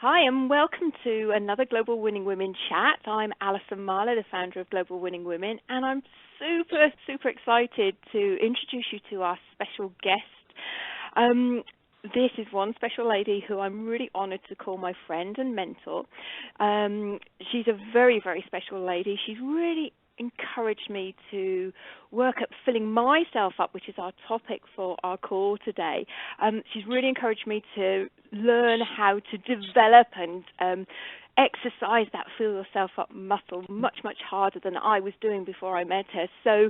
Hi, and welcome to another Global Winning Women chat. I'm Alison Marlowe, the founder of Global Winning Women, and I'm super excited to introduce you to our special guest. This is one special lady who I'm really honored to call my friend and mentor. She's a very special lady. She's really encouraged me to work at filling myself up, which is our topic for our call today. She's really encouraged me to learn how to develop and exercise that fill yourself up muscle much harder than I was doing before I met her. So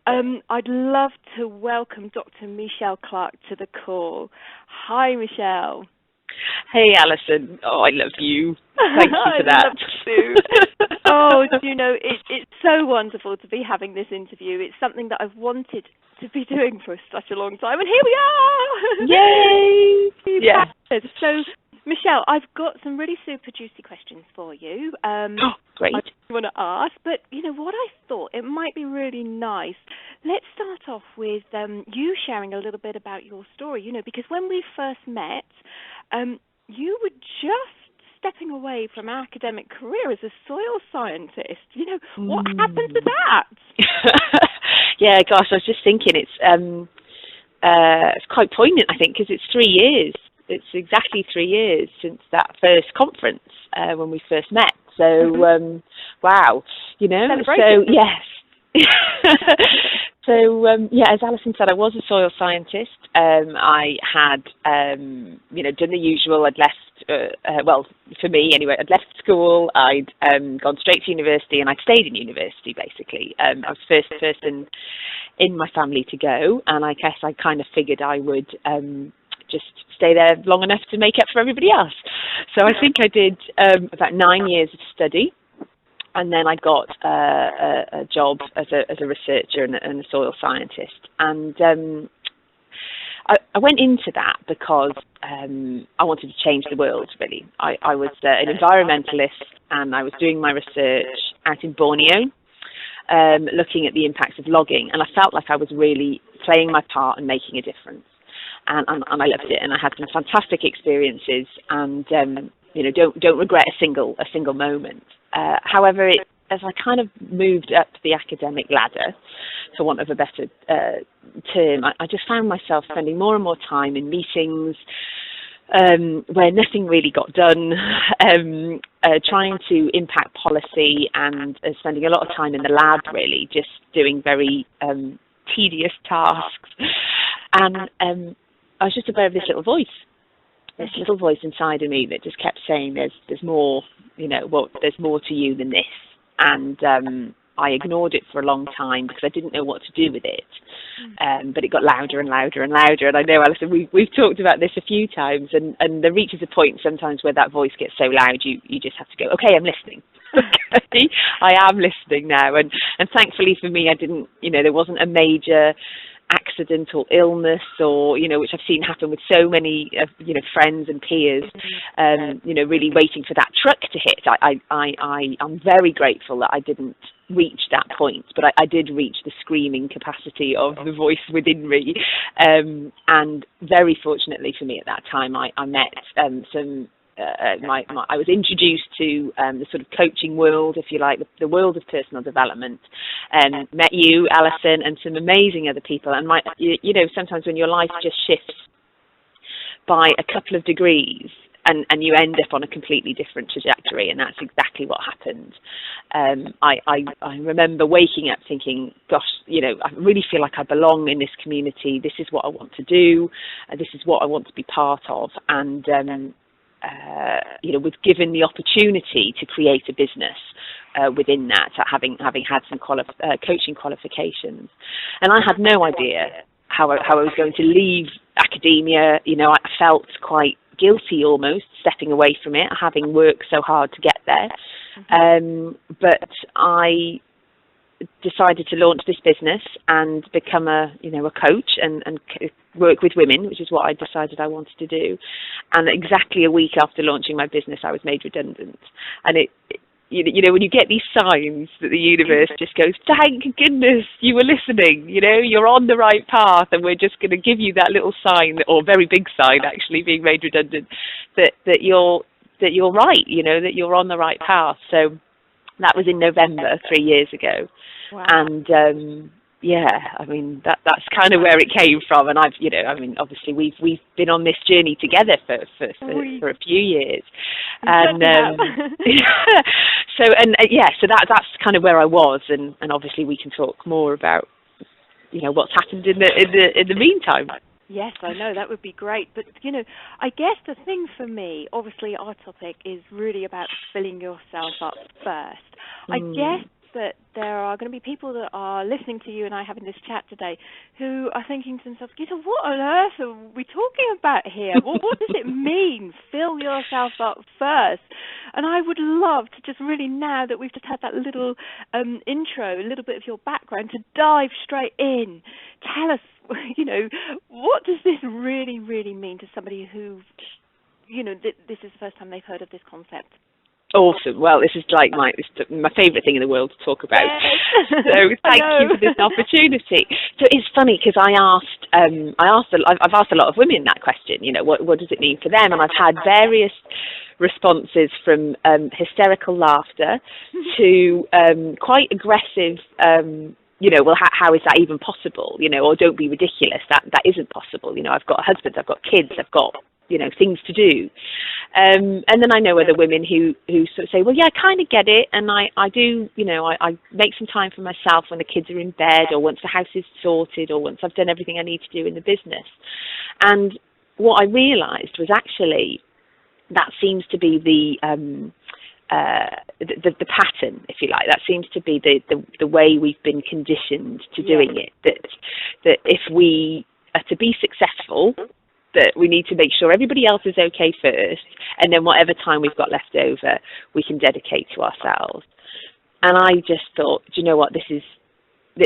I'd love to welcome Dr. Michelle Clarke to the call. Hi, Michelle. Hey, Alison. Oh, I love you. Thank you for that. I love you. Oh, you know, it's so wonderful to be having this interview. It's something that I've wanted to be doing for such a long time, and here we are! Yay! Yeah. So, Michelle, I've got some really super juicy questions for you. Great. I want to ask, but you know what I thought? It might be really nice. Let's start off with you sharing a little bit about your story, you know, because when we first met, you were just stepping away from an academic career as a soil scientist. You know, what happened to that? Yeah, gosh, I was just thinking it's quite poignant, I think, because it's 3 years. It's exactly 3 years since that first conference when we first met. So, wow, you know, so yes. So, as Alison said, I was a soil scientist. I had, done the usual. I'd left, for me anyway, I'd left school, I'd gone straight to university, and I'd stayed in university, basically. I was the first person in my family to go, and I guess I kind of figured I would just stay there long enough to make up for everybody else. So I think I did about 9 years of study. And then I got a job as a researcher and a soil scientist. And I went into that because I wanted to change the world, really. I was an environmentalist, and I was doing my research out in Borneo, looking at the impacts of logging. And I felt like I was really playing my part and making a difference. And I loved it, and I had some fantastic experiences, and don't regret a single moment. However, as I kind of moved up the academic ladder, for want of a better term, I just found myself spending more and more time in meetings where nothing really got done, trying to impact policy, and spending a lot of time in the lab, really, just doing very tedious tasks. And I was just aware of this little voice inside of me that just kept saying, there's more, there's more to you than this. And I ignored it for a long time because I didn't know what to do with it. But it got louder and louder and louder. And I know, Alison, we've talked about this a few times, and there reaches a point sometimes where that voice gets so loud, you just have to go, okay, I'm listening. Okay, I am listening now. And thankfully for me, I didn't, there wasn't a major accidental illness, or which I've seen happen with so many friends and peers, really waiting for that truck to hit. I'm very grateful that I didn't reach that point, but I did reach the screaming capacity of the voice within me, and very fortunately for me at that time, I met some I was introduced to the sort of coaching world, if you like, the world of personal development, and met you, Alison, and some amazing other people. And sometimes when your life just shifts by a couple of degrees, and you end up on a completely different trajectory, and that's exactly what happened. I remember waking up thinking, gosh, I really feel like I belong in this community. This is what I want to do. This is what I want to be part of. And was given the opportunity to create a business within that, having had some coaching qualifications. And I had no idea how I was going to leave academia. I felt quite guilty almost stepping away from it, having worked so hard to get there. But I decided to launch this business and become a coach and work with women, which is what I decided I wanted to do. And exactly a week after launching my business, I was made redundant. And when you get these signs that the universe just goes, thank goodness you were listening, you're on the right path, and we're just going to give you that little sign, or very big sign actually, being made redundant, that you're that you're right, you know, that you're on the right path. So that was in November 3 years ago. Wow. And yeah, I mean that's kind of where it came from. And I've, you know, I mean, obviously we've been on this journey together for a few years. And so yeah, so that's kind of where I was, and obviously we can talk more about, you know, what's happened in the meantime. Yes, I know, that would be great. But, you know, I guess the thing for me, obviously our topic is really about filling yourself up first. I guess that there are going to be people that are listening to you and I having this chat today who are thinking to themselves, you know, what on earth are we talking about here? Well, what does it mean, fill yourself up first? And I would love to just really, now that we've just had that little intro, a little bit of your background, to dive straight in. Tell us, you know, what does this really, really mean to somebody who, you know, this is the first time they've heard of this concept? Awesome. Well, this is like my favourite thing in the world to talk about. Yes. So thank you for this opportunity. So it's funny because I've asked a lot of women that question. You know, what does it mean for them? And I've had various responses from hysterical laughter to quite aggressive. You know, well, how is that even possible? You know, or don't be ridiculous. That isn't possible. You know, I've got a husband, I've got kids, I've got, you know, things to do. And then I know other women who sort of say, well, yeah, I kind of get it. And I do, you know, I make some time for myself when the kids are in bed, or once the house is sorted, or once I've done everything I need to do in the business. And what I realised was actually that seems to be the pattern, if you like. That seems to be the way we've been conditioned to doing it. That if we are to be successful, that we need to make sure everybody else is okay first, and then whatever time we've got left over, we can dedicate to ourselves. And I just thought, do you know what, this is,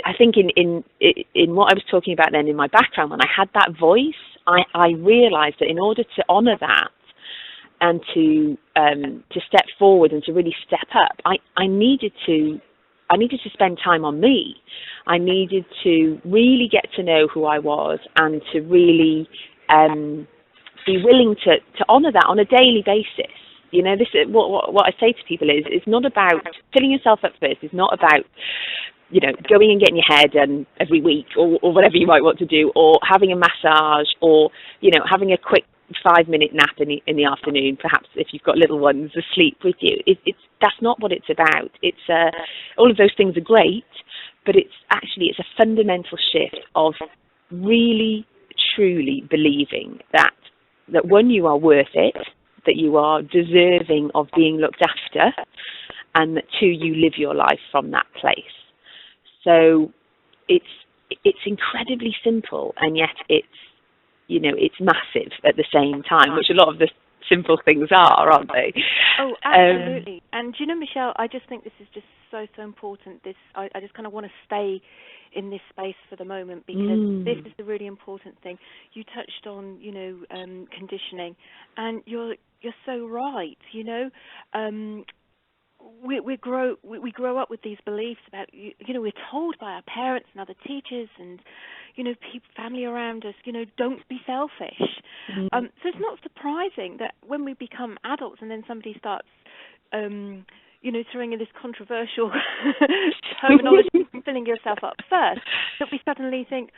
I think in what I was talking about then in my background, when I had that voice, I realised that in order to honour that and to step forward and to really step up, I needed to spend time on me. I needed to really get to know who I was, and to really be willing to honour that on a daily basis. You know, this is what I say to people is, it's not about filling yourself up first. It's not about, you know, going and getting your hair done every week, or whatever you might want to do, or having a massage, or, you know, having a quick 5-minute nap in the afternoon, perhaps if you've got little ones asleep with you. That's not what it's about. It's all of those things are great, but it's a fundamental shift of really truly believing that one, you are worth it, that you are deserving of being looked after, and that two, you live your life from that place. So it's incredibly simple, and yet it's, you know, it's massive at the same time, which a lot of the simple things are, aren't they? Oh, absolutely. And you know, Michelle, I just think this is just so important. I just kind of want to stay in this space for the moment, because this is the really important thing. You touched on, you know, conditioning, and you're so right. You know, we grow up with these beliefs about, you know, we're told by our parents and other teachers and, you know, family around us, you know, don't be selfish. So it's not surprising that when we become adults and then somebody starts, you know, throwing in this controversial terminology, filling yourself up first, that we suddenly think,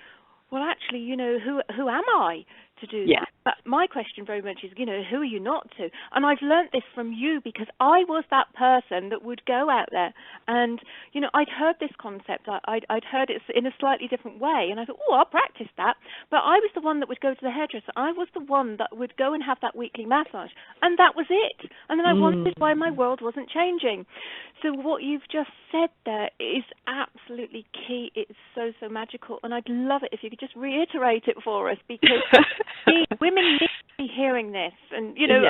well, actually, you know, who am I to do that? But my question very much is, you know, who are you not to? And I've learnt this from you, because I was that person that would go out there and, you know, I'd heard this concept. I'd heard it in a slightly different way, and I thought, oh, I'll practice that. But I was the one that would go to the hairdresser. I was the one that would go and have that weekly massage, and that was it. And then I wondered why my world wasn't changing. So what you've just said there is absolutely key. It's so magical, and I'd love it if you could just reiterate it for us, because women need to be hearing this. And, you know,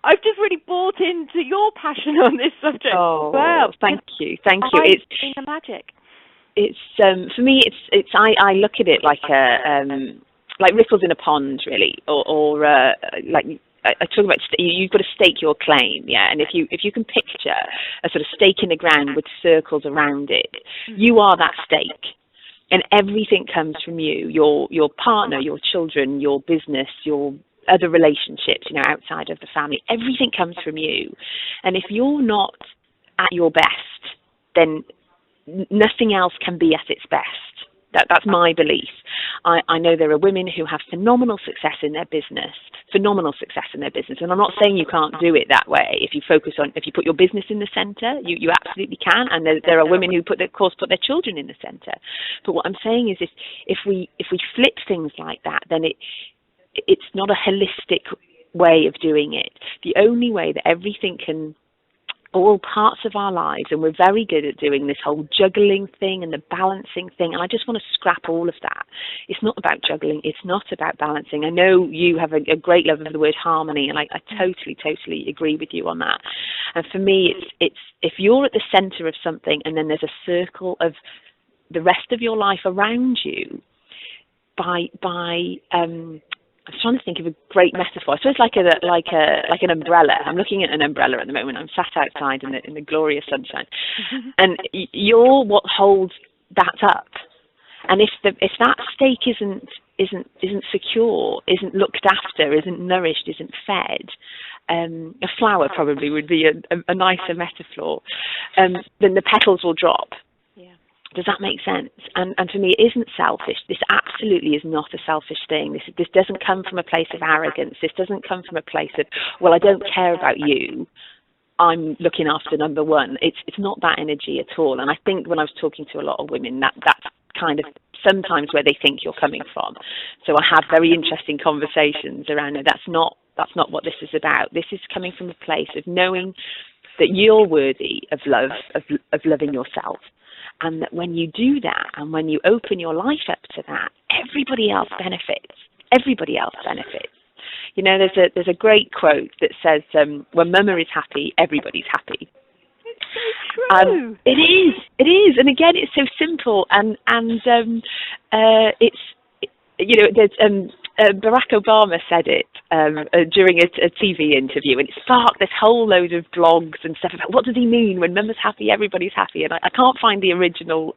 I've just really bought into your passion on this subject. Oh, wow. Thank you. It's the magic. It's for me. It's I look at it like like ripples in a pond, really, or like I talk about. You've got to stake your claim, and if you can picture a sort of stake in the ground with circles around it, you are that stake. And everything comes from you, your partner, your children, your business, your other relationships, you know, outside of the family. Everything comes from you. And if you're not at your best, then nothing else can be at its best. That's my belief. I know there are women who have phenomenal success in their business, and I'm not saying you can't do it that way. If you put your business in the center, you absolutely can. And there are women who put their children in the center. But what I'm saying is, if we flip things like that, then it's not a holistic way of doing it. The only way that everything can, all parts of our lives, and we're very good at doing this whole juggling thing and the balancing thing, and I just want to scrap all of that. It's not about juggling, it's not about balancing. I know you have a great love of the word harmony, and I totally agree with you on that. And for me, it's if you're at the center of something and then there's a circle of the rest of your life around you, I'm trying to think of a great metaphor. So it's like an umbrella. I'm looking at an umbrella at the moment. I'm sat outside in the glorious sunshine, and you're what holds that up. And if that stake isn't secure, isn't looked after, isn't nourished, isn't fed, a flower probably would be a nicer metaphor. Then the petals will drop. Does that make sense? And for me, it isn't selfish. This absolutely is not a selfish thing. This doesn't come from a place of arrogance. This doesn't come from a place of, well, I don't care about you, I'm looking after number one. It's not that energy at all. And I think when I was talking to a lot of women, that's kind of sometimes where they think you're coming from. So I have very interesting conversations around it. That's not what this is about. This is coming from a place of knowing that you're worthy of love, of loving yourself. And that when you do that, and when you open your life up to that, everybody else benefits. Everybody else benefits. You know, there's a great quote that says, when Mama is happy, everybody's happy. It's so true. It is. And again, it's so simple. And it's, you know, there's Barack Obama said it during a TV interview, and it sparked this whole load of blogs and stuff about what does he mean when Mama's happy, everybody's happy. And I can't find the original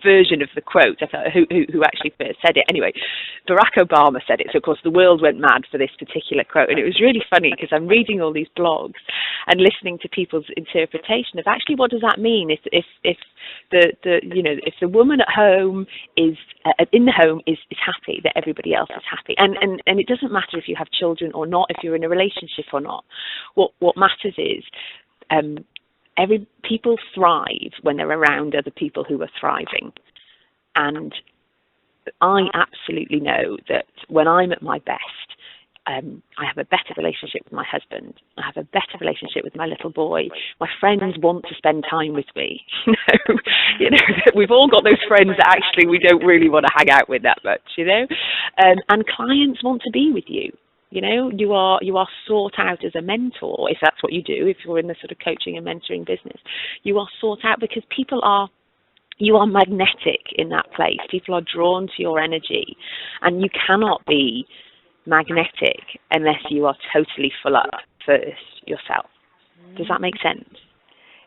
version of the quote. I thought who actually first said it. Anyway, Barack Obama said it, so of course the world went mad for this particular quote, and it was really funny because I'm reading all these blogs and listening to people's interpretation of actually what does that mean if the woman at home is in the home is happy, that everybody else is happy, and it doesn't matter if you have children or not, if you're in a relationship or not. What matters is people thrive when they're around other people who are thriving, and I absolutely know that when I'm at my best, I have a better relationship with my husband. I have a better relationship with my little boy. My friends want to spend time with me. You know, we've all got those friends that actually we don't really want to hang out with that much, you know. And clients want to be with you. You know, you are sought out as a mentor, if that's what you do, if you're in the sort of coaching and mentoring business. You are sought out because you are magnetic in that place. People are drawn to your energy, and you cannot be magnetic unless you are totally full up first yourself. Does that make sense?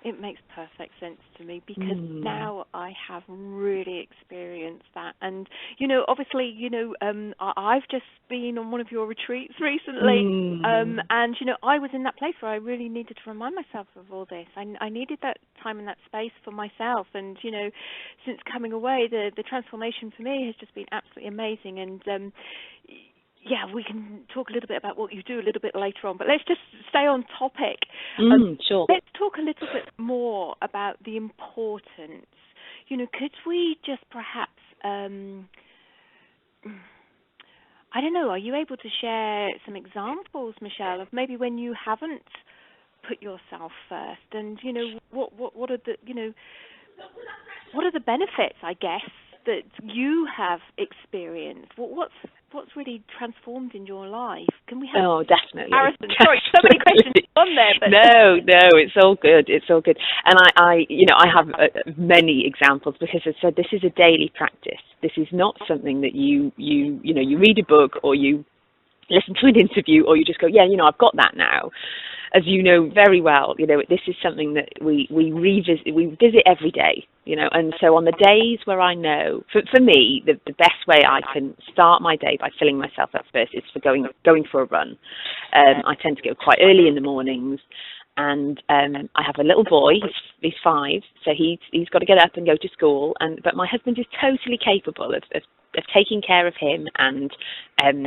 It makes perfect sense to me, because now I have really experienced that. And, you know, obviously, you know, I've just been on one of your retreats recently, and, you know, I was in that place where I really needed to remind myself of all this. I needed that time and that space for myself. And, you know, since coming away, the transformation for me has just been absolutely amazing. And, yeah, we can talk a little bit about what you do a little bit later on, but let's just stay on topic. Sure. Let's talk a little bit more about the importance. You know, could we just perhaps, I don't know, are you able to share some examples, Michelle, of maybe when you haven't put yourself first, and, you know, what are the, you know, what are the benefits, I guess, that you have experienced? What's really transformed in your life? Can we have? Oh, definitely. Harrison, sorry, so many questions on there. But No, it's all good. It's all good. And I you know, I have many examples, because as I said, this is a daily practice. This is not something that you know, you read a book or you listen to an interview or you just go, yeah, you know, I've got that now. as you know very well, this is something that we visit every day, and so on the days where I know, for me, the best way I can start my day by filling myself up first is for going for a run. I tend to go quite early in the mornings, and I have a little boy. He's 5, so he's got to get up and go to school. But my husband is totally capable of taking care of him and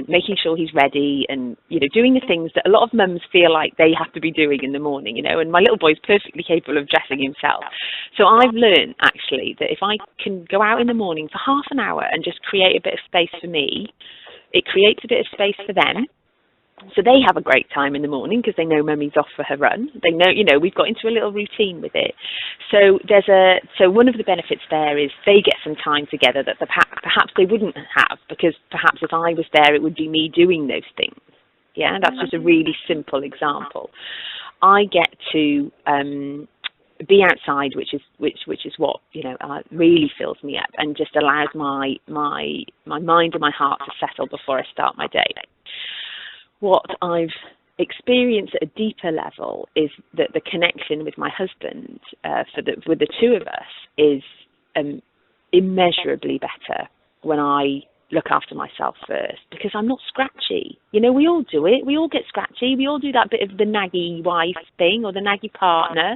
making sure he's ready, and doing the things that a lot of mums feel like they have to be doing in the morning. And my little boy is perfectly capable of dressing himself. So I've learned actually that if I can go out in the morning for half an hour and just create a bit of space for me, it creates a bit of space for them. So they have a great time in the morning because they know mummy's off for her run. They know, we've got into a little routine with it. So so one of the benefits there is they get some time together that perhaps they wouldn't have, because perhaps if I was there, it would be me doing those things. Yeah, that's just a really simple example. I get to be outside, which is what really fills me up and just allows my mind and my heart to settle before I start my day. What I've experienced at a deeper level is that the connection with my husband, with the two of us, is immeasurably better when I look after myself first, because I'm not scratchy. We all do it. We all get scratchy. We all do that bit of the naggy wife thing or the naggy partner.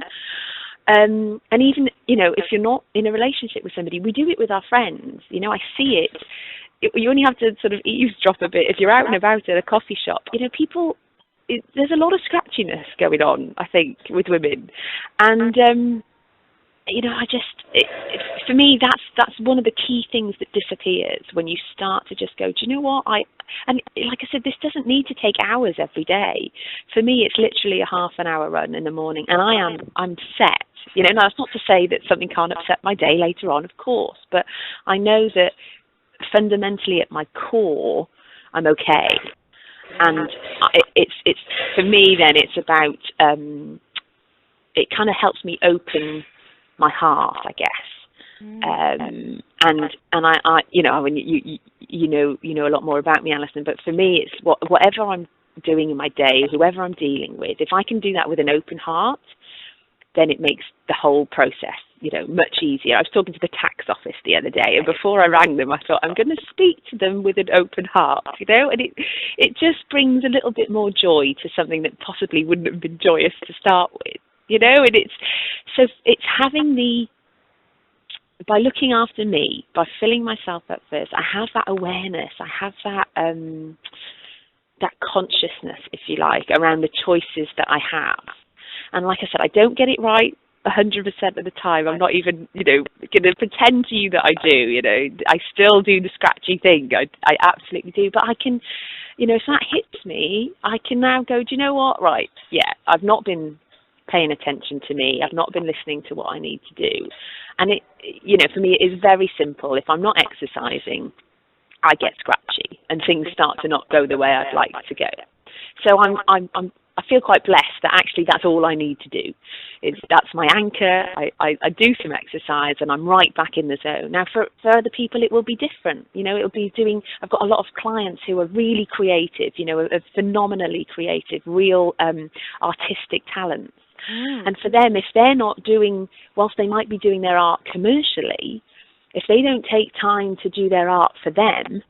And even, if you're not in a relationship with somebody, we do it with our friends. I see it. You only have to sort of eavesdrop a bit if you're out and about at a coffee shop. There's a lot of scratchiness going on, I think, with women, and for me, that's one of the key things that disappears when you start to just go, do you know what? And like I said, this doesn't need to take hours every day. For me, it's literally a half an hour run in the morning, and I'm set. Now that's not to say that something can't upset my day later on, of course, but I know that fundamentally at my core, I'm okay. And it's for me then it's about it kind of helps me open my heart, I guess. And I you know a lot more about me, Alison, but for me it's whatever I'm doing in my day, whoever I'm dealing with, if I can do that with an open heart, then it makes the whole process much easier. I was talking to the tax office the other day, and before I rang them, I thought, I'm going to speak to them with an open heart, and it just brings a little bit more joy to something that possibly wouldn't have been joyous to start with, and it's having by looking after me, by filling myself up first, I have that awareness, I have that consciousness, if you like, around the choices that I have. And like I said, I don't get it right 100% of the time. I'm not even, going to pretend to you that I do. I still do the scratchy thing. I absolutely do. But I can, if that hits me, I can now go, do you know what? Right, yeah, I've not been paying attention to me. I've not been listening to what I need to do. And for me, it is very simple. If I'm not exercising, I get scratchy and things start to not go the way I'd like to go. So I feel quite blessed that actually that's all I need to do. That's my anchor. I do some exercise and I'm right back in the zone. Now for other people it will be different. It'll be I've got a lot of clients who are really creative, are phenomenally creative, real artistic talents. And for them, if they're not whilst they might be doing their art commercially, if they don't take time to do their art for them,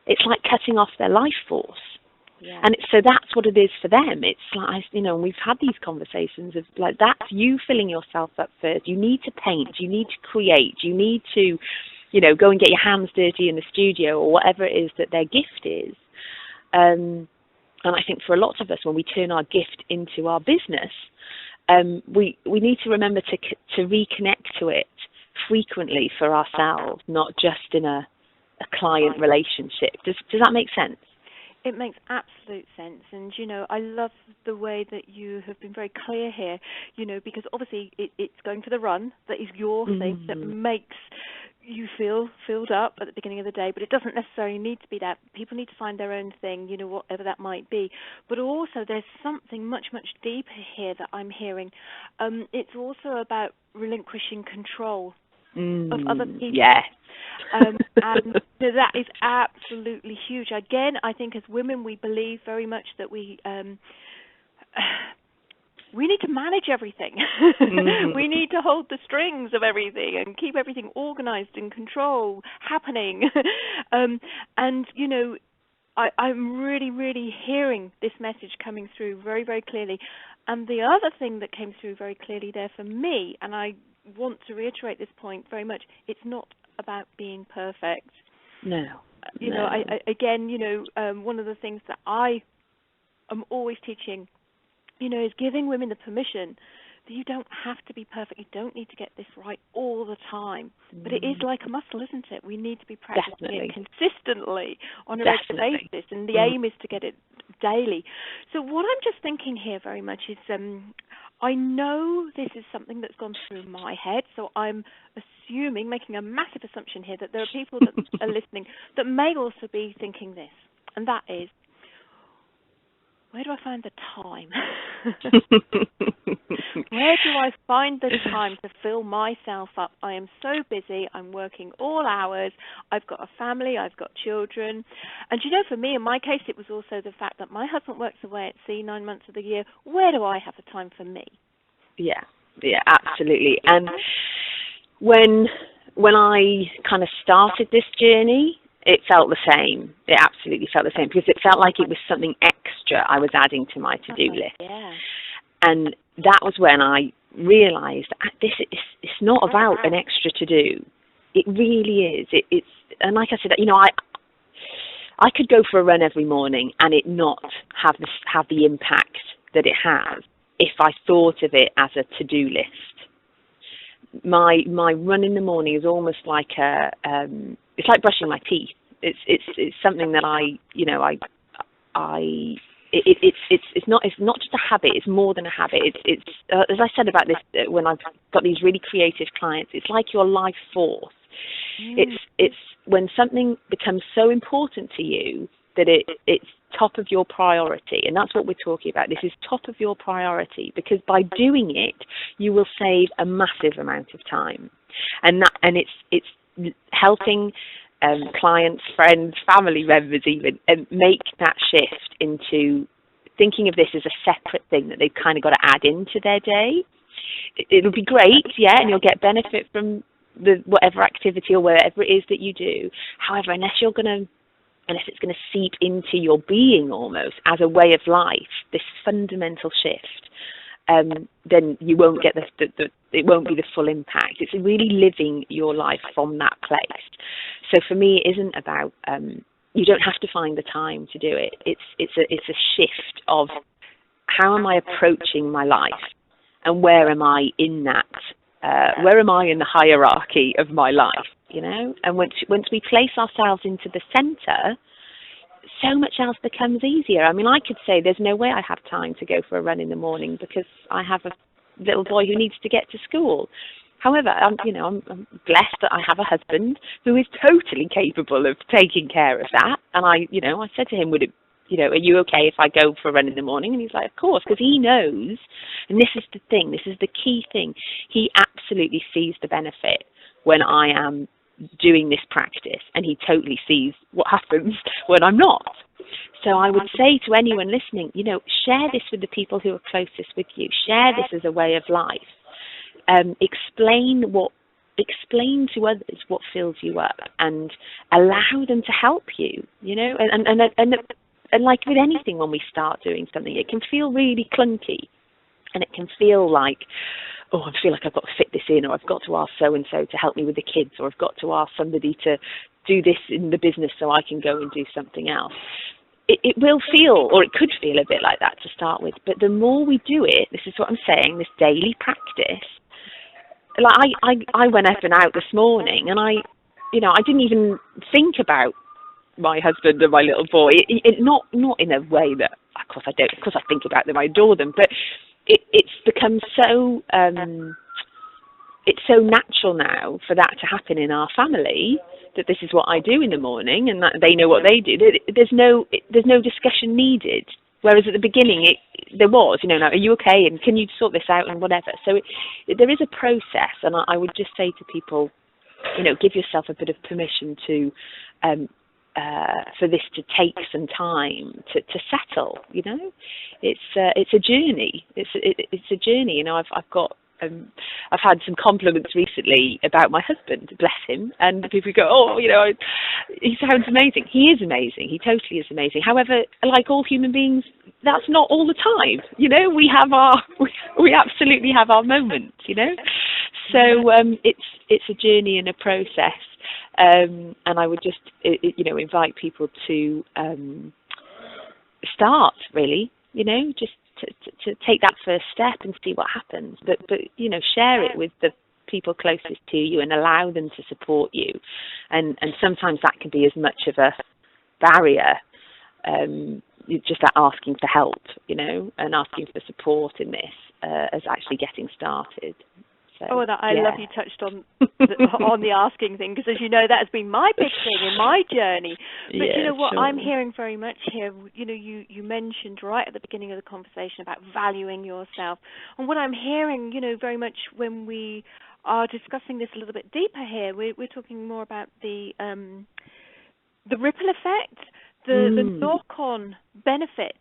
it's like cutting off their life force. Yeah. And so that's what it is for them. It's like, we've had these conversations of like, that's you filling yourself up first. You need to paint, you need to create, you need to, go and get your hands dirty in the studio or whatever it is that their gift is. And I think for a lot of us, when we turn our gift into our business, we need to remember to reconnect to it frequently for ourselves, not just in a client relationship. Does that make sense? It makes absolute sense, and I love the way that you have been very clear here, because obviously it's going for the run that is your thing, that makes you feel filled up at the beginning of the day, but it doesn't necessarily need to be that. People need to find their own thing, whatever that might be. But also there's something much, much deeper here that I'm hearing. It's also about relinquishing control of other people. Yes. And that is absolutely huge. Again, I think as women we believe very much that we we need to manage everything. We need to hold the strings of everything and keep everything organized and control happening. And, you know, I'm really, really hearing this message coming through very, very clearly. And the other thing that came through very clearly there for me, and I want to reiterate this point very much, it's not about being perfect. No. You know, again, you know, one of the things that I am always teaching, you know, is giving women the permission that you don't have to be perfect. You don't need to get this right all the time. But it is like a muscle, isn't it? We need to be practicing it consistently on a regular basis, and the aim is to get it daily. So what I'm just thinking here very much is, I know this is something that's gone through my head, so I'm assuming, making a massive assumption here, that there are people that are listening that may also be thinking this, and that is, where do I find the time? Where do I find the time to fill myself up? I am so busy. I'm working all hours. I've got a family. I've got children. And you know, for me, in my case, it was also the fact that my husband works away at sea 9 months of the year. Where do I have the time for me? Yeah, absolutely. And when I kind of started this journey, it felt the same. It absolutely felt the same, because it felt like it was something extra I was adding to my to-do list. Yeah. And that was when I realised it's not about an extra to-do. It really is. It's and like I said, you know, I could go for a run every morning and it not have the impact that it has if I thought of it as a to-do list. My run in the morning is almost like it's like brushing my teeth. It's something that it's not just a habit. It's more than a habit. It's as I said about this when I've got these really creative clients. It's like your life force. It's when something becomes so important to you that it's top of your priority, and that's what we're talking about. This is top of your priority, because by doing it, you will save a massive amount of time, and it's helping clients, friends, family members even, and make that shift into thinking of this as a separate thing that they've kind of got to add into their day. It'll be great, yeah, and you'll get benefit from whatever activity or whatever it is that you do. However, unless it's going to seep into your being almost as a way of life, this fundamental shift, then you won't get it won't be the full impact. It's really living your life from that place. So for me, it isn't about you don't have to find the time to do it. It's a shift of how am I approaching my life, and where am I in that? Where am I in the hierarchy of my life? You know, and once we place ourselves into the center, so much else becomes easier. I mean, I could say there's no way I have time to go for a run in the morning because I have a little boy who needs to get to school. However, I'm blessed that I have a husband who is totally capable of taking care of that. And I said to him, are you okay if I go for a run in the morning? And he's like, of course, because he knows, and this is the thing, this is the key thing, he absolutely sees the benefit when I am doing this practice, and he totally sees what happens when I'm not. So I would say to anyone listening, share this with the people who are closest with you. Share this as a way of life. Explain to others what fills you up, and allow them to help you. And like with anything, when we start doing something, it can feel really clunky, and it can feel like, I feel like I've got to fit this in, or I've got to ask so-and-so to help me with the kids, or I've got to ask somebody to do this in the business so I can go and do something else. It will feel, or it could feel a bit like that to start with, but the more we do it, this is what I'm saying, this daily practice, like I went up and out this morning, and I didn't even think about my husband and my little boy, not in a way that, of course I think about them, I adore them, but it's become so it's so natural now for that to happen in our family, that this is what I do in the morning, and that they know what they do. There's no discussion needed. Whereas at the beginning, there was, like, are you okay, and can you sort this out, and whatever. So there is a process, and I would just say to people, give yourself a bit of permission to for this to take some time to settle. You know, it's a journey. It's a journey. You know, I've had some compliments recently about my husband, bless him, and people go, oh, you know, he sounds amazing. He is amazing. He totally is amazing. However, like all human beings, that's not all the time. You know, we absolutely have our moments. You know, so it's a journey and a process. And I would just, you know, invite people to start, really, you know, just to take that first step and see what happens. But you know, share it with the people closest to you and allow them to support you. And sometimes that can be as much of a barrier, just that asking for help, you know, and asking for support in this as actually getting started. So, I love you touched on the asking thing, because as you know, that has been my big thing in my journey. But you know what, sure. I'm hearing very much here, you know, you mentioned right at the beginning of the conversation about valuing yourself. And what I'm hearing, you know, very much when we are discussing this a little bit deeper here, we're talking more about the ripple effect, the knock-on benefits,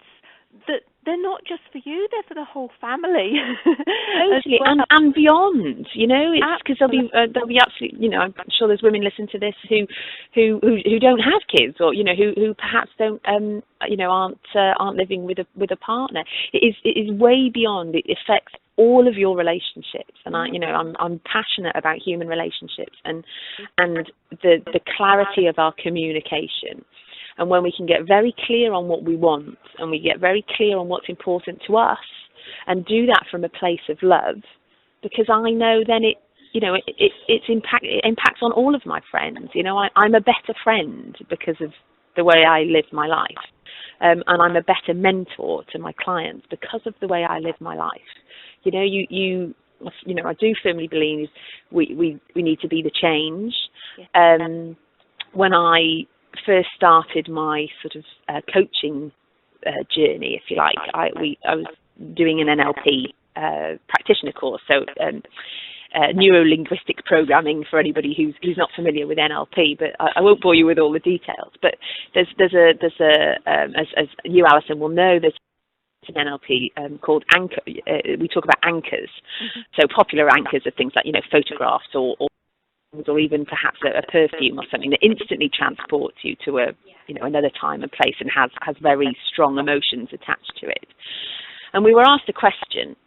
that they're not just for you, they're for the whole family. Totally, well. and beyond, you know, it's because there'll be absolutely, you know, I'm sure there's women listen to this who don't have kids, or, you know, who perhaps don't, you know, aren't living with a partner. It is way beyond. It affects all of your relationships, and I'm passionate about human relationships and the clarity of our communication. And when we can get very clear on what we want, and we get very clear on what's important to us, and do that from a place of love, because I know then it impacts on all of my friends. You know, I'm a better friend because of the way I live my life, and I'm a better mentor to my clients because of the way I live my life. You know, you know, I do firmly believe we need to be the change. When I first started my sort of coaching journey, if you like, I was doing an NLP practitioner course, so neuro-linguistic programming for anybody who's not familiar with NLP, but I won't bore you with all the details. But there's as you, Alison, will know, there's an NLP called anchor. We talk about anchors. So popular anchors are things like, you know, photographs or even perhaps a perfume or something that instantly transports you to another time and place and has very strong emotions attached to it. And we were asked a question.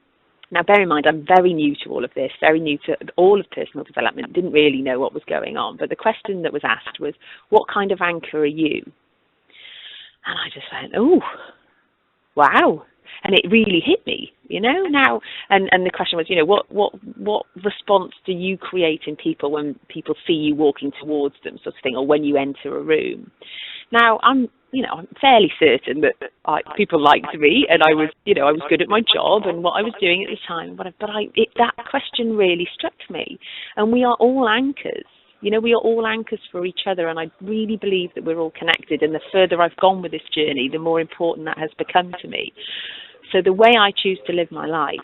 Now, bear in mind, I'm very new to all of this, very new to all of personal development, didn't really know what was going on. But the question that was asked was, what kind of anchor are you? And I just went, oh, wow. And it really hit me, you know, now. And the question was, you know, what response do you create in people when people see you walking towards them, sort of thing, or when you enter a room? Now, I'm fairly certain that people liked me, and I was good at my job and what I was doing at the time. But that question really struck me. And we are all anchors. You know, we are all anchors for each other, and I really believe that we're all connected. And the further I've gone with this journey, the more important that has become to me. So the way I choose to live my life,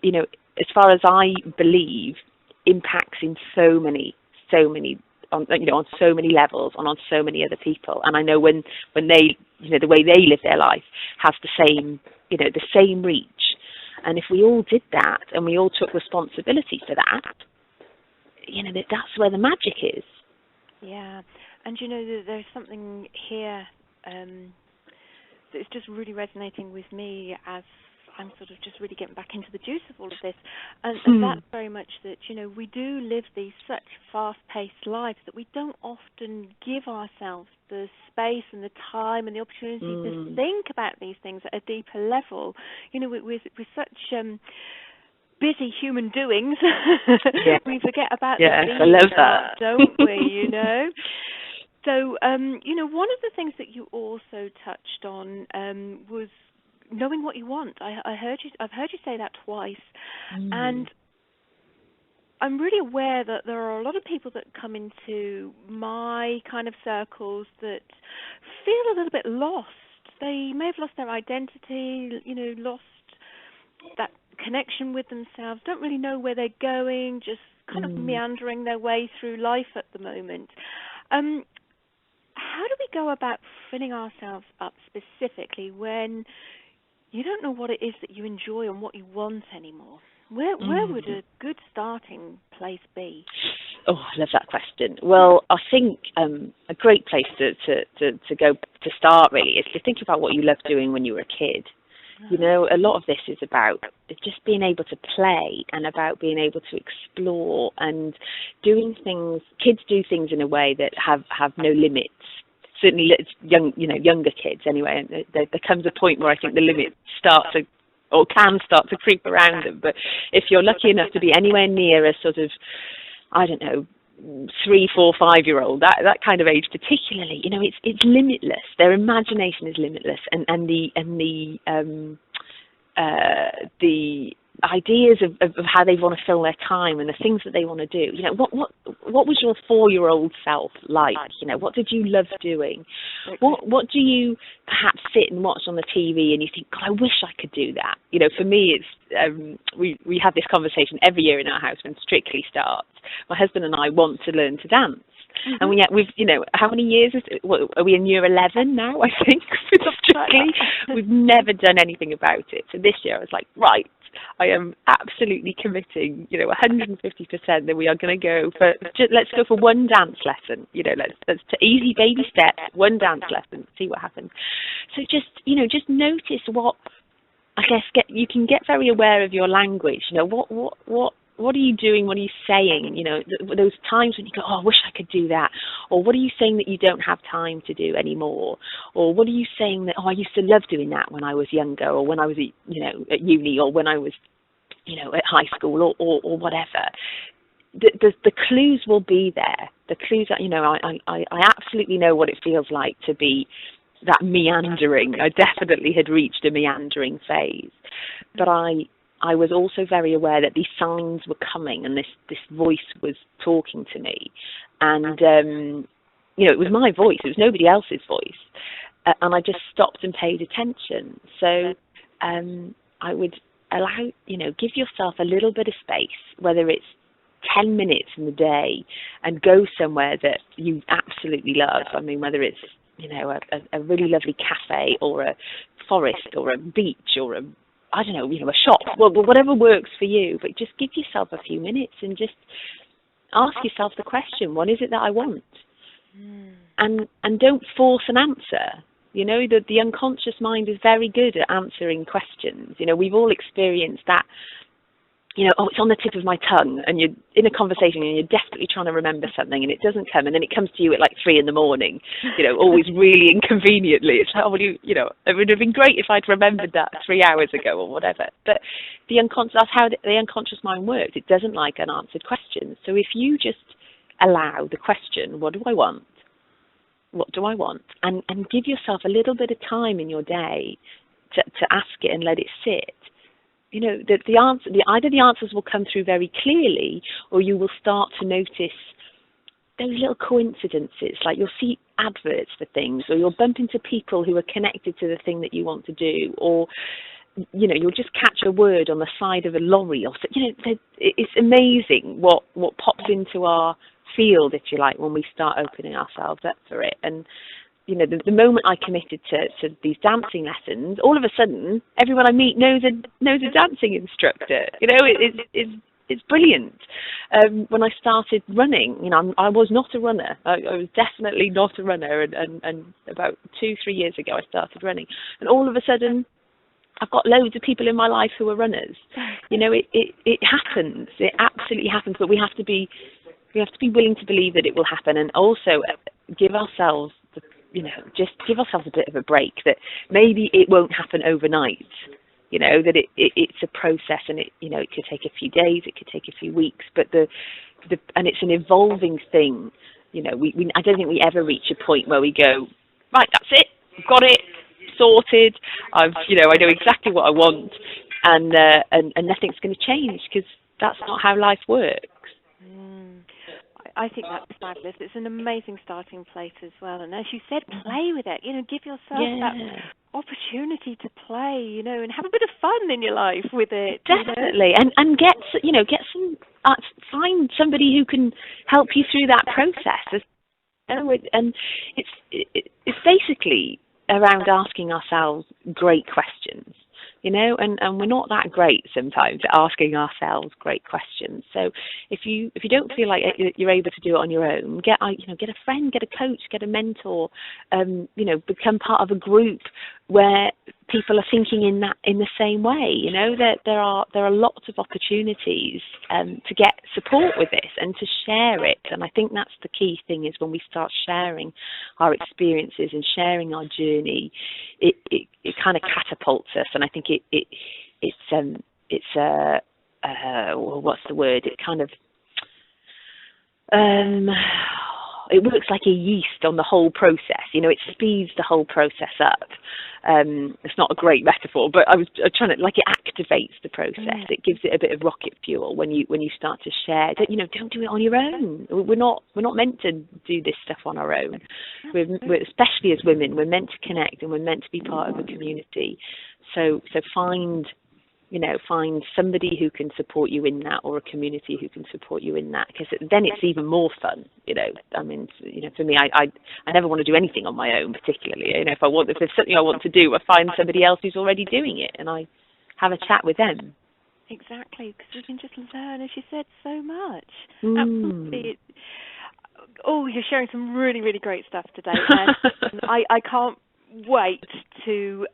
you know, as far as I believe, impacts in so many, on so many levels and on so many other people. And I know when they, you know, the way they live their life has the same reach. And if we all did that and we all took responsibility for that, you know, that's where the magic is. Yeah, and you know, there's something here that's just really resonating with me as I'm sort of just really getting back into the juice of all of this, and that's very much that, you know, we do live these such fast-paced lives that we don't often give ourselves the space and the time and the opportunity to think about these things at a deeper level. You know, with such busy human doings, we forget about the things, I love that, don't we? You know. So, you know, one of the things that you also touched on was knowing what you want. I've heard you say that twice, and I'm really aware that there are a lot of people that come into my kind of circles that feel a little bit lost. They may have lost their identity, you know, lost that connection with themselves, don't really know where they're going, just kind of meandering their way through life at the moment. how do we go about filling ourselves up specifically when you don't know what it is that you enjoy and what you want anymore? Where would a good starting place be? Oh, I love that question. Well, I think a great place to go to start really is to think about what you loved doing when you were a kid. You know, a lot of this is about just being able to play and about being able to explore and doing things. Kids do things in a way that have no limits. Certainly, it's younger kids anyway. And there comes a point where I think the limits start to, or can start to creep around them. But if you're lucky enough to be anywhere near a sort of, I don't know, 3, 4, 5-year-old, that kind of age particularly, you know, it's limitless. Their imagination is limitless, and the ideas of how they want to fill their time and the things that they want to do. You know, what was your 4-year-old self like? You know, what did you love doing? What do you perhaps sit and watch on the TV and you think, God, I wish I could do that? You know, for me, it's we have this conversation every year in our house when Strictly starts. My husband and I want to learn to dance. And we've, you know, how many years are we in year 11 now, I think, with Strictly? We've never done anything about it. So this year I was like, right, I am absolutely committing, you know, 150% that we are going to go for, let's go for one dance lesson. You know, let's easy baby steps, one dance lesson, see what happens. So just, you know, just notice what, I guess, you can get very aware of your language. You know, what are you doing? What are you saying? You know, those times when you go, oh, I wish I could do that. Or what are you saying that you don't have time to do anymore? Or what are you saying that, oh, I used to love doing that when I was younger, or when I was, you know, at uni, or when I was, you know, at high school, or whatever. The clues will be there. The clues that, you know, I absolutely know what it feels like to be that meandering. I definitely had reached a meandering phase. But I was also very aware that these signs were coming, and this voice was talking to me. And, you know, it was my voice. It was nobody else's voice. And I just stopped and paid attention. So I would allow, you know, give yourself a little bit of space, whether it's 10 minutes in the day, and go somewhere that you absolutely love. I mean, whether it's, you know, a really lovely cafe, or a forest, or a beach, or I don't know, you know, a shop, well, whatever works for you, but just give yourself a few minutes and just ask yourself the question, what is it that I want? And don't force an answer. You know, the unconscious mind is very good at answering questions. You know, we've all experienced that, you know, oh, it's on the tip of my tongue, and you're in a conversation and you're desperately trying to remember something and it doesn't come, and then it comes to you at like 3 a.m, you know, always really inconveniently. It's like, oh, well, you know, it would have been great if I'd remembered that 3 hours ago or whatever. But the unconscious, that's how the unconscious mind works. It doesn't like unanswered questions. So if you just allow the question, what do I want? What do I want? And give yourself a little bit of time in your day to ask it and let it sit. You know, either the answers will come through very clearly, or you will start to notice those little coincidences, like you'll see adverts for things, or you'll bump into people who are connected to the thing that you want to do, or, you know, you'll just catch a word on the side of a lorry, or, you know, it's amazing what pops into our field, if you like, when we start opening ourselves up for it. And you know, the moment I committed to these dancing lessons, all of a sudden, everyone I meet knows a dancing instructor. You know, it's brilliant. When I started running, you know, I was not a runner. I was definitely not a runner. And about 2-3 years ago, I started running. And all of a sudden, I've got loads of people in my life who are runners. You know, it happens. It absolutely happens. But we have to be willing to believe that it will happen, and also give ourselves just give ourselves a bit of a break, that maybe it won't happen overnight, you know, that it's a process, and it, you know, it could take a few days, it could take a few weeks, but and it's an evolving thing. You know, I don't think we ever reach a point where we go, right, that's it, I've got it sorted, I know exactly what I want, and nothing's going to change, because that's not how life works. I think that's fabulous. It's an amazing starting place as well. And as you said, play with it. You know, give yourself that opportunity to play, you know, and have a bit of fun in your life with it. Definitely. You know? And get some, find somebody who can help you through that process. And it's basically around asking ourselves great questions, and we're not that great sometimes at asking ourselves great questions. So if you don't feel like you're able to do it on your own, get a friend, get a coach, get a mentor, become part of a group where people are thinking in the same way. That there are lots of opportunities to get support with this and to share it. And I think that's the key thing, is when we start sharing our experiences and sharing our journey, it kind of catapults us. And I think what's the word? It kind of it works like a yeast on the whole process. It speeds the whole process up. It's not a great metaphor, but I was trying to, like, it activates the process. It gives it a bit of rocket fuel when you start to share. Don't do it on your own. We're not meant to do this stuff on our own. We're especially as women, we're meant to connect, and we're meant to be part of a community. So find somebody who can support you in that, or a community who can support you in that, because then it's even more fun. For me, I never want to do anything on my own particularly. If there's something I want to do, I find somebody else who's already doing it, and I have a chat with them. Exactly, because we can just learn, as you said, so much. Absolutely. Oh, you're sharing some really, really great stuff today, and I can't wait to,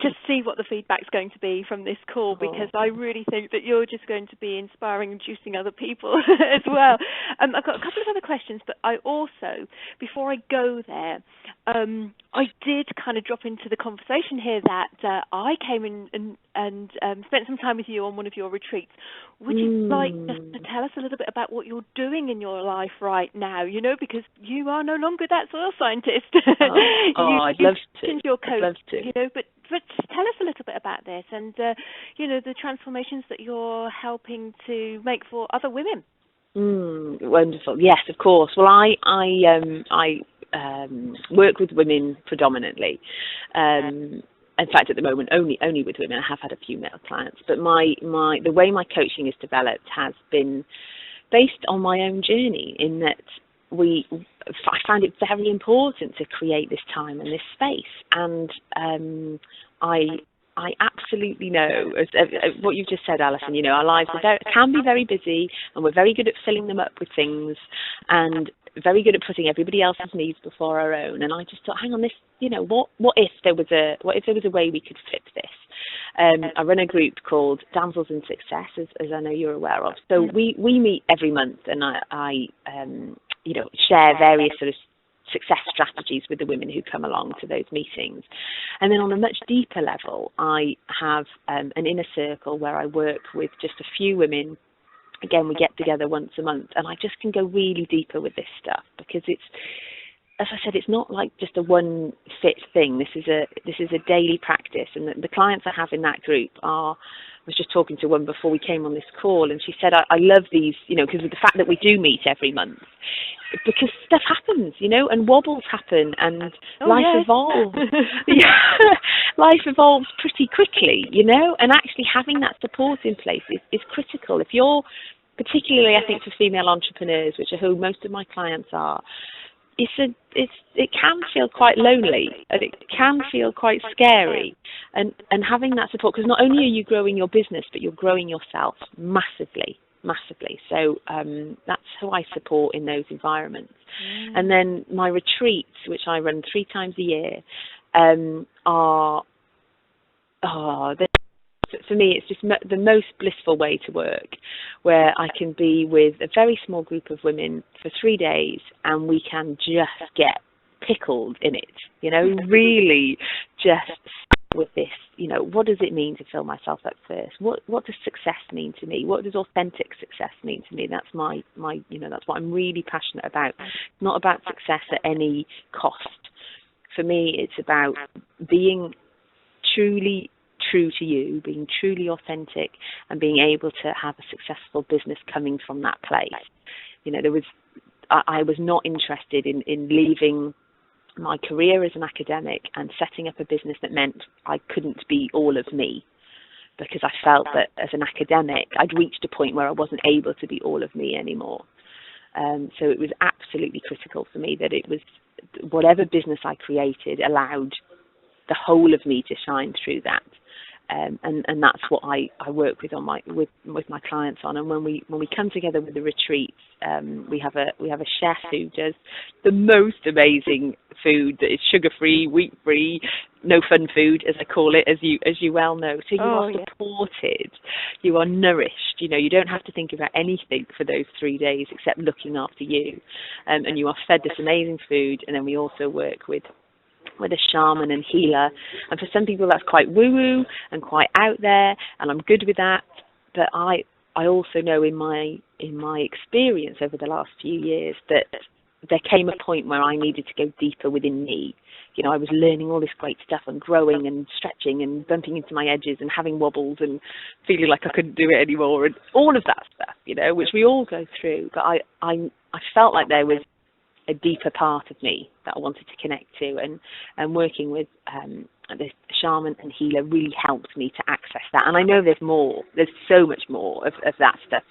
just see what the feedback's going to be from this call, because I really think that you're just going to be inspiring and juicing other people as well. I've got a couple of other questions, but I also, before I go there, I did kind of drop into the conversation here that I came in and spent some time with you on one of your retreats. Would you like just to tell us a little bit about what you're doing in your life right now, because you are no longer that soil scientist. I'd love to. Your coach, I'd love to. But tell us a little bit about this and, the transformations that you're helping to make for other women. Wonderful. Yes, of course. Well, I work with women predominantly. In fact, at the moment, only with women. I have had a few male clients, but the way my coaching is developed has been based on my own journey, in that I find it very important to create this time and this space, and I absolutely know, as what you've just said, Alison, our lives can be very busy, and we're very good at filling them up with things, and very good at putting everybody else's needs before our own. And I just thought, hang on, this, what if there was a way we could flip this? I run a group called Damsels in Success, as I know you're aware of. So we meet every month, and I share various sort of success strategies with the women who come along to those meetings. And then on a much deeper level, I have an inner circle where I work with just a few women. Again, we get together once a month, and I just can go really deeper with this stuff, because it's, as I said, it's not like just a one fit thing. This is a daily practice, and the clients I have in that group I was just talking to one before we came on this call, and she said, I love these, because of the fact that we do meet every month, because stuff happens, and wobbles happen, and life evolves. Life evolves pretty quickly, and actually having that support in place is critical. If you're, particularly I think for female entrepreneurs, which are who most of my clients are, it can feel quite lonely, and it can feel quite scary, and having that support, because not only are you growing your business, but you're growing yourself massively. So that's who I support in those environments. And then my retreats, which I run 3 times a year, for me, it's just the most blissful way to work, where I can be with a very small group of women for 3 days, and we can just get pickled in it, really just with this, what does it mean to fill myself up first? What does success mean to me? What does authentic success mean to me? That's my that's what I'm really passionate about. It's not about success at any cost. For me, it's about being truly true to you, being truly authentic, and being able to have a successful business coming from that place. I was not interested in leaving my career as an academic and setting up a business that meant I couldn't be all of me, because I felt that as an academic I'd reached a point where I wasn't able to be all of me anymore. So it was absolutely critical for me that it was whatever business I created allowed the whole of me to shine through that. And that's what I work with with my clients on. And when we come together with the retreats, we have a chef who does the most amazing food that is sugar free, wheat free, no fun food, as I call it, as you well know. So you are supported, you are nourished. You don't have to think about anything for those 3 days except looking after you, and you are fed this amazing food. And then we also work with a shaman and healer, and for some people that's quite woo-woo and quite out there, and I'm good with that. But I also know in my experience over the last few years that there came a point where I needed to go deeper within me. I was learning all this great stuff and growing and stretching and bumping into my edges and having wobbles and feeling like I couldn't do it anymore and all of that stuff, which we all go through. But I felt like there was a deeper part of me that I wanted to connect to, and working with the shaman and healer really helped me to access that. And I know there's so much more of that stuff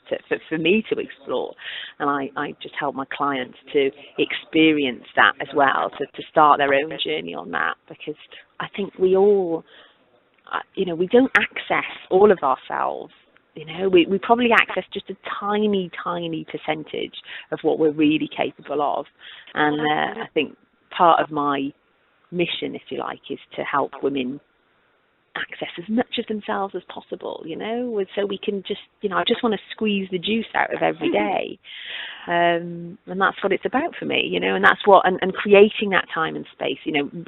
for me to explore, and I just help my clients to experience that as well, to start their own journey on that, because I think we all, we don't access all of ourselves. We probably access just a tiny, tiny percentage of what we're really capable of. And I think part of my mission, if you like, is to help women access as much of themselves as possible, so we can just, I just want to squeeze the juice out of every day. And that's what it's about for me, and that's what, and creating that time and space,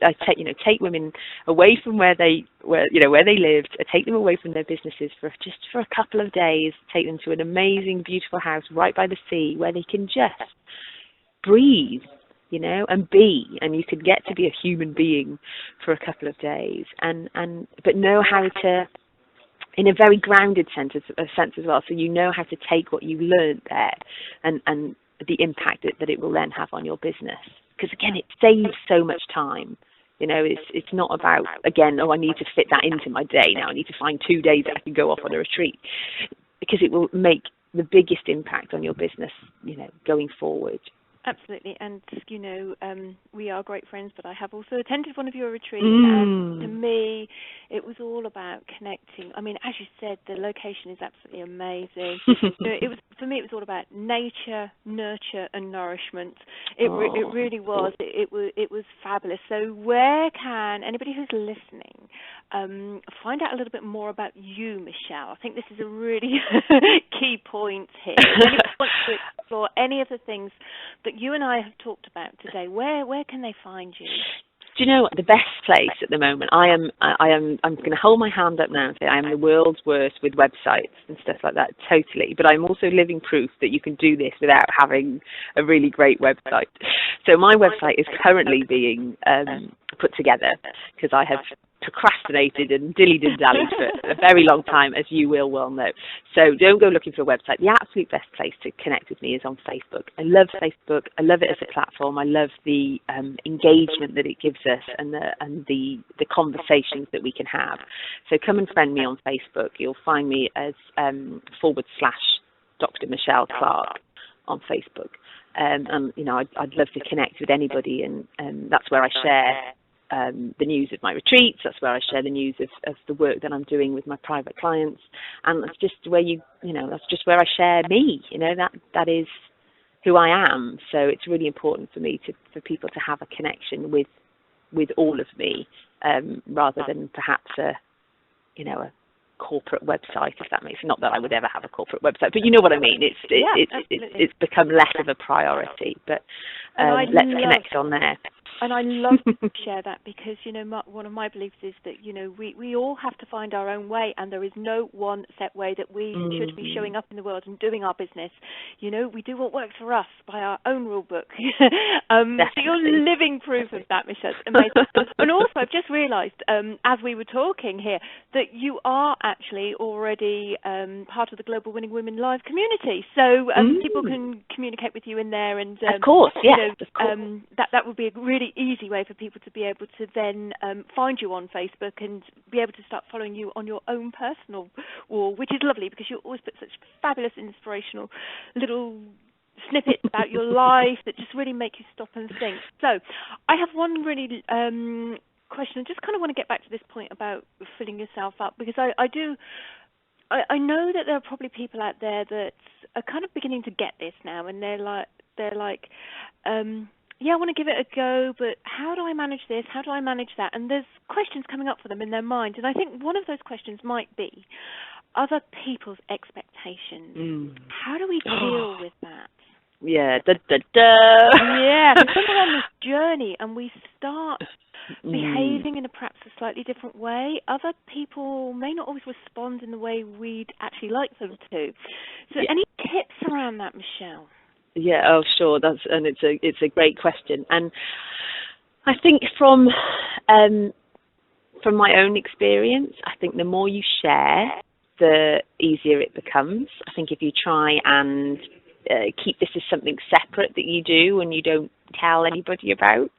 I take women away from where they lived, I take them away from their businesses for a couple of days, take them to an amazing, beautiful house right by the sea where they can just breathe, and be, and you can get to be a human being for a couple of days, but know how to, in a very grounded sense as well. So how to take what you've learned there, and the impact that it will then have on your business. Because again, it saves so much time. It's not about, again, I need to fit that into my day now. I need to find 2 days that I can go off on a retreat, because it will make the biggest impact on your business, going forward. Absolutely, and we are great friends, but I have also attended one of your retreats, and to me, it was all about connecting. I mean, as you said, the location is absolutely amazing. For me, it was all about nature, nurture, and nourishment. It really was. It was fabulous. So, where can anybody who's listening find out a little bit more about you, Michelle? I think this is a really key point here. If anyone wants to explore any of the things that you and I have talked about today, where can they find you? Do you know what, the best place at the moment? I'm going to hold my hand up now and say I am the world's worst with websites and stuff like that, totally. But I'm also living proof that you can do this without having a really great website. So my website is currently being put together because I have procrastinated and dilly-dallied for a very long time, as you will well know. So don't go looking for a website. The absolute best place to connect with me is on Facebook. I love Facebook. I love it as a platform. I love the engagement that it gives us and the conversations that we can have. So come and friend me on Facebook. You'll find me as / Dr. Michelle Clarke on Facebook. And I'd love to connect with anybody, and that's where I share the news of my retreats. That's where I share the news of the work that I'm doing with my private clients, and that's just where that's just where I share me. That is who I am. So it's really important for me for people to have a connection with all of me, rather than perhaps a corporate website, if that makes sense. Not that I would ever have a corporate website, but you know what I mean. It's become less of a priority, but let's connect on there. And I love to share that because, one of my beliefs is that, we all have to find our own way, and there is no one set way that we should be showing up in the world and doing our business. We do what works for us by our own rule book. So you're living proof of that, Michelle. Amazing. And also, I've just realised, as we were talking here, that you are actually already part of the Global Winning Women Live community. So people can communicate with you in there. And of course, yes. Of course. That would be a really easy way for people to be able to then find you on Facebook and be able to start following you on your own personal wall, which is lovely because you always put such fabulous, inspirational little snippets about your life that just really make you stop and think. So I have one really question. I just kind of want to get back to this point about filling yourself up, because I know that there are probably people out there that are kind of beginning to get this now, and they're like, yeah, I want to give it a go, but how do I manage this? How do I manage that? And there's questions coming up for them in their mind, and I think one of those questions might be other people's expectations. How do we deal with that? Yeah, da da da. Yeah, because when we're on this journey and we start behaving in perhaps a slightly different way, other people may not always respond in the way we'd actually like them to. So, any tips around that, Michelle? Yeah, oh sure, it's a great question, and I think from my own experience, I think the more you share, the easier it becomes. I think if you try and keep this as something separate that you do and you don't tell anybody about,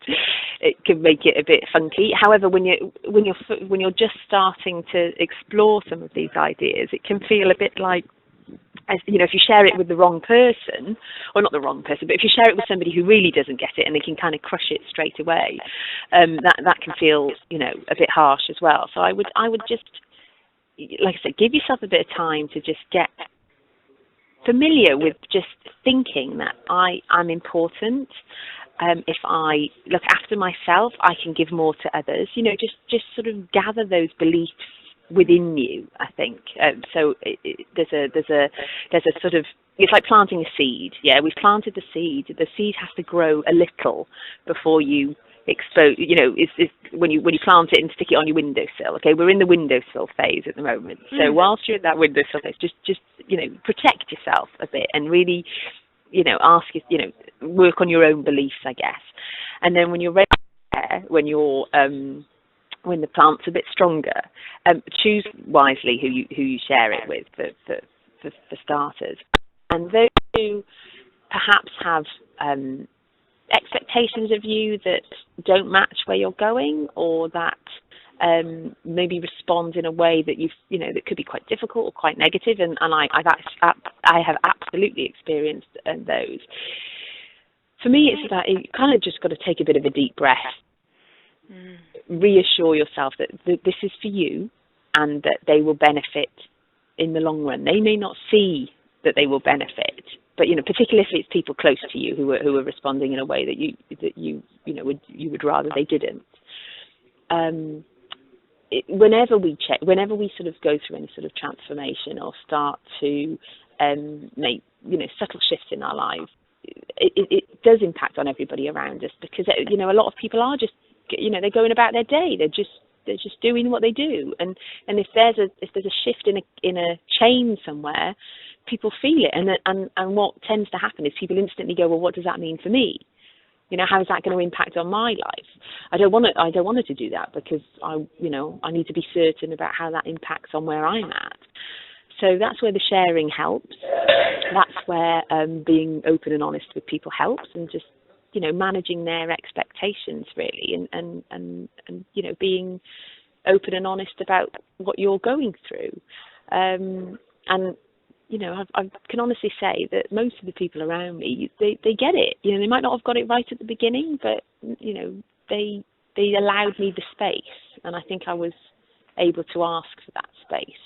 it can make it a bit funky. However, when you're just starting to explore some of these ideas, it can feel a bit like, as you know, if you share it with the wrong person, or not the wrong person, but if you share it with somebody who really doesn't get it and they can kind of crush it straight away, that can feel, you know, a bit harsh as well. So I would just, like I said, give yourself a bit of time to just get familiar with just thinking that I'm important. If I look after myself, I can give more to others. You know, just sort of gather those beliefs within you, I think. So there's a sort of, it's like planting a seed. Yeah, we've planted the seed. The seed has to grow a little before you expose. You know, it's when you plant it and stick it on your windowsill. Okay, we're in the windowsill phase at the moment. So whilst you're in that windowsill phase, just you know, protect yourself a bit and really, you know, work on your own beliefs, I guess. And then when you're ready, when the plant's a bit stronger, choose wisely who you share it with for starters. And those who perhaps have expectations of you that don't match where you're going, or that maybe respond in a way that that could be quite difficult or quite negative, and I have absolutely experienced those. For me, it's about, you kind of just got to take a bit of a deep breath, reassure yourself that this is for you and that they will benefit in the long run. They may not see that they will benefit, but particularly if it's people close to you who are responding in a way that you would rather they didn't. Whenever we sort of go through any sort of transformation or start to make subtle shifts in our lives, it does impact on everybody around us, because a lot of people are just they're going about their day, they're just doing what they do, and if there's a shift in a chain somewhere, people feel it, and what tends to happen is people instantly go, well, what does that mean for me? How is that going to impact on my life? I don't want it to do that, because I need to be certain about how that impacts on where I'm at. So that's where the sharing helps. That's where being open and honest with people helps, and just managing their expectations really, and being open and honest about what you're going through. I can honestly say that most of the people around me, they get it. They might not have got it right at the beginning, but they allowed me the space, and I think I was able to ask for that space.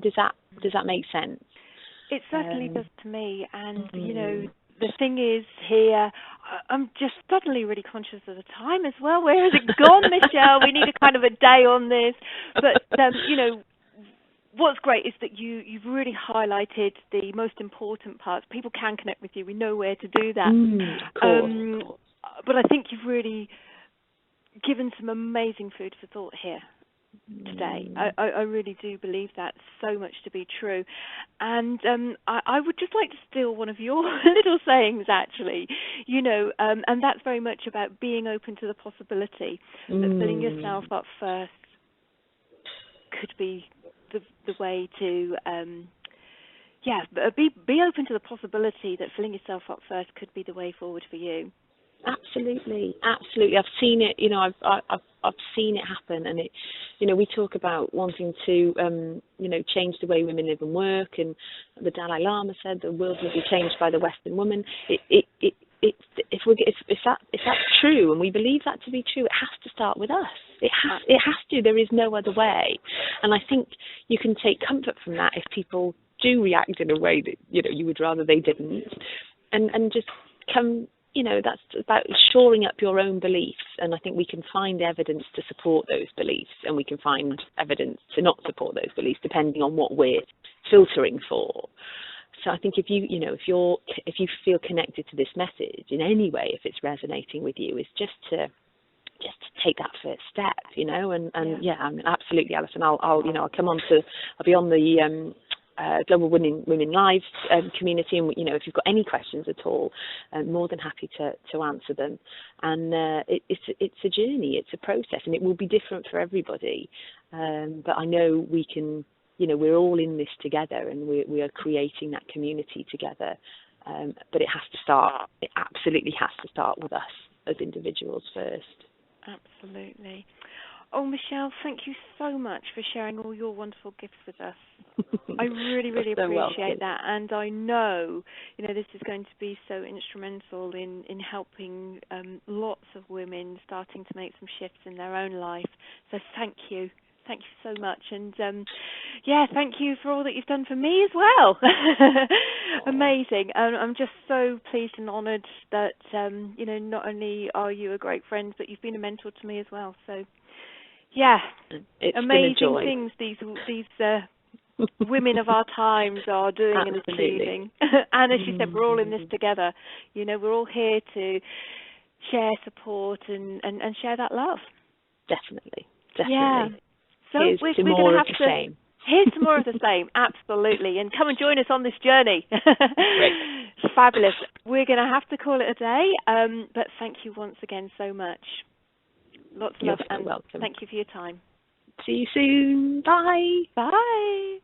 Does that make sense? It certainly does to me, and the thing is here, I'm just suddenly really conscious of the time as well. Where has it gone, Michelle? We need a kind of a day on this, but what's great is that you've really highlighted the most important parts. People can connect with you. We know where to do that. Of course. But I think you've really given some amazing food for thought here today. I really do believe that so much to be true. And I would just like to steal one of your little sayings, actually, and that's very much about being open to the possibility that filling yourself up first could be the way to be open to the possibility that filling yourself up first could be the way forward for you. Absolutely, absolutely. I've seen it. I've seen it happen, and it. We talk about wanting to, change the way women live and work, and the Dalai Lama said the world will be changed by the Western woman. If that's true, and we believe that to be true, it has to start with us. It has to. There is no other way, and I think you can take comfort from that if people do react in a way that you would rather they didn't, and just come. That's about shoring up your own beliefs, and I think we can find evidence to support those beliefs, and we can find evidence to not support those beliefs, depending on what we're filtering for. So I think if you feel connected to this message in any way, if it's resonating with you, is just to take that first step, I mean, absolutely, Alison. I'll be on the Global Women Live community, and if you've got any questions at all, I'm more than happy to answer them. And it's a journey, it's a process, and it will be different for everybody. But I know we can, we're all in this together, and we are creating that community together. But it absolutely has to start with us as individuals first. Absolutely. Oh, Michelle, thank you so much for sharing all your wonderful gifts with us. I really, really appreciate that. And I know, this is going to be so instrumental in helping lots of women starting to make some shifts in their own life. So thank you. Thank you so much. And, thank you for all that you've done for me as well. Amazing. I'm just so pleased and honoured that, not only are you a great friend, but you've been a mentor to me as well. So, yeah, it's amazing things these women of our times are doing and achieving. And as you said, we're all in this together. We're all here to share support and share that love. Definitely. Yeah. So here's we're to going more to of the same. Here's to more of the same, absolutely. And come and join us on this journey. Great. Fabulous. We're going to have to call it a day, but thank you once again so much. Lots of love, and welcome. thank you for your time. See you soon. Bye. Bye.